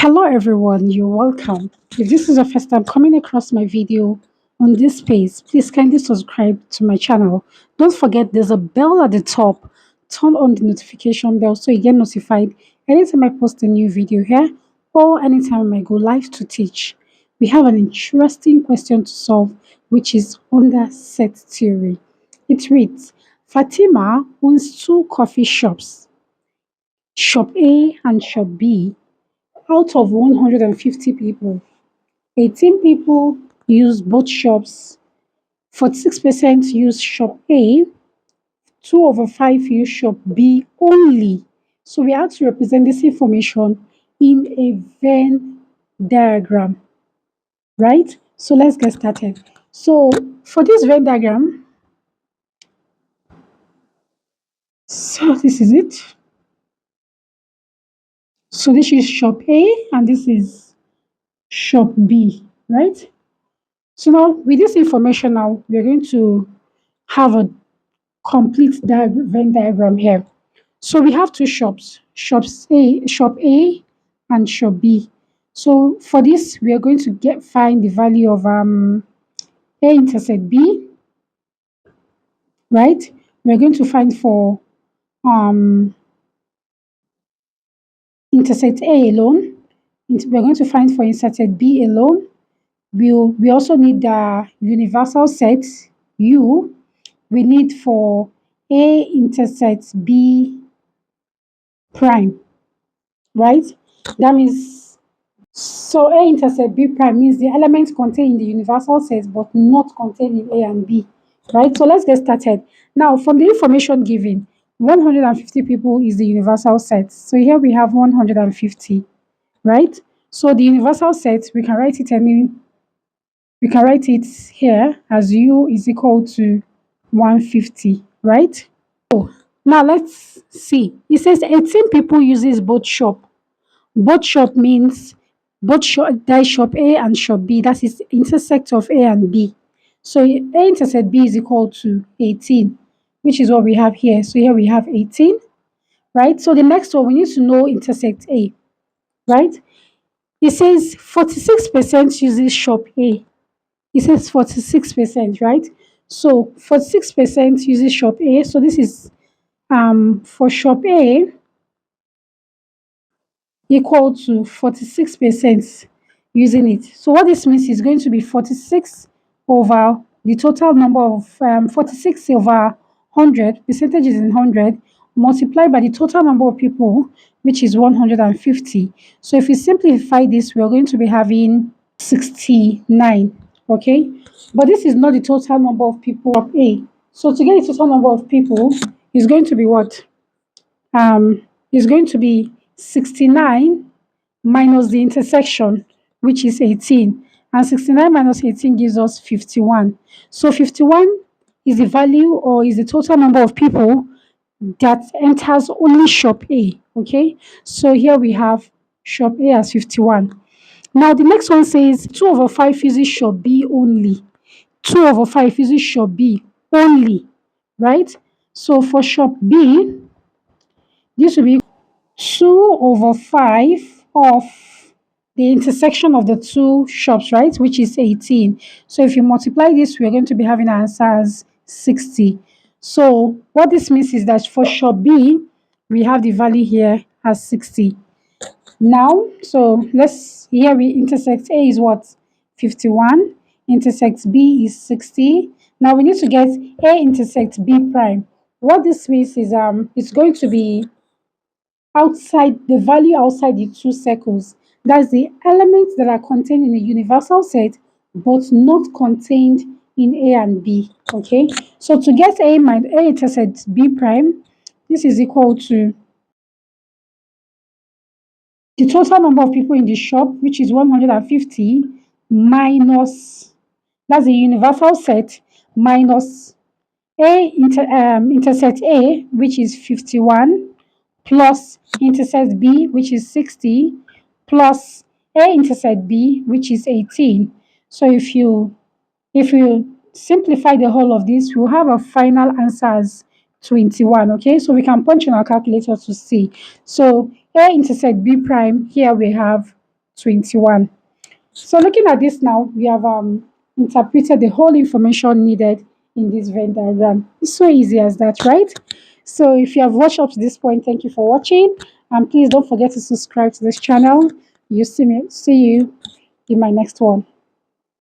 Hello everyone, you're welcome. If this is your first time coming across my video on this space, please kindly subscribe to my channel. Don't forget there's a bell at the top. Turn on the notification bell so you get notified anytime I post a new video here or anytime I go live to teach. We have an interesting question to solve which is under set theory. It reads, Fatima owns two coffee shops, shop A and shop B. Out of 150 people, 18 people use both shops, 46% use shop A, 2 over 5 use shop B only. So we have to represent this information in a Venn diagram, right? So let's get started. So for this Venn diagram, so this is it. So this is shop A and this is shop B, right? So now with this information now, we're going to have a complete Venn diagram here. So we have two shops, shop A and shop B. So for this, we are going to find the value of A intersect B, right? We're going to find for um, intersect A alone. We're going to find for intersect B alone. We also need the universal set U. We need for A intersect B prime, right? That means, so A intersect B prime means the elements contained in the universal set but not contained in A and B, right? So let's get started. Now, from the information given, 150 people is the universal set. So here we have 150, right? So the universal set, we can write it here as U is equal to 150, right? Now let's see. It says 18 people uses both shop. Both shop means both shop, that is shop A and shop B. That is intersect of A and B. So A intersect B is equal to 18, which is what we have here. So here we have 18, right? So the next one, we need to know intersect A, right? It says 46% uses shop A. It says 46%, right? So 46% uses shop A. So this is for shop A equal to 46% using it. So what this means is going to be 46 over the total number of 46 over 100, percentage is in 100, multiplied by the total number of people, which is 150. So if we simplify this, we are going to be having 69, okay? But this is not the total number of people of A. So to get the total number of people is going to be what? Is going to be 69 minus the intersection, which is 18. And 69 minus 18 gives us 51. So 51 is the value or is the total number of people that enters only shop A. Okay, so here we have shop A as 51. Now the next one says 2 over 5 uses shop B only. 2 over 5 uses shop B only, right? So for shop B, this will be 2 over 5 of the intersection of the two shops, right, which is 18. So if you multiply this, we're going to be having our answer as 60. So what this means is that for shop B, we have the value here as 60. Now, so here we intersect A is what? 51. Intersect B is 60. Now we need to get A intersect B prime. What this means is it's going to be outside the value outside the two circles. That's the elements that are contained in the universal set but not contained in A and B. Okay, so to get A intersect B prime, this is equal to the total number of people in the shop, which is 150, minus, that's the universal set, minus intersect A, which is 51, plus intersect B, which is 60, plus A intersect B, which is 18. So if you simplify the whole of this, we'll have a final answer as 21. Okay, so we can punch in our calculator to see. So A intersect B prime, here we have 21. So looking at this now, we have interpreted the whole information needed in this Venn diagram. It's so easy as that, right? So if you have watched up to this point, thank you for watching. And please don't forget to subscribe to this channel. See you in my next one.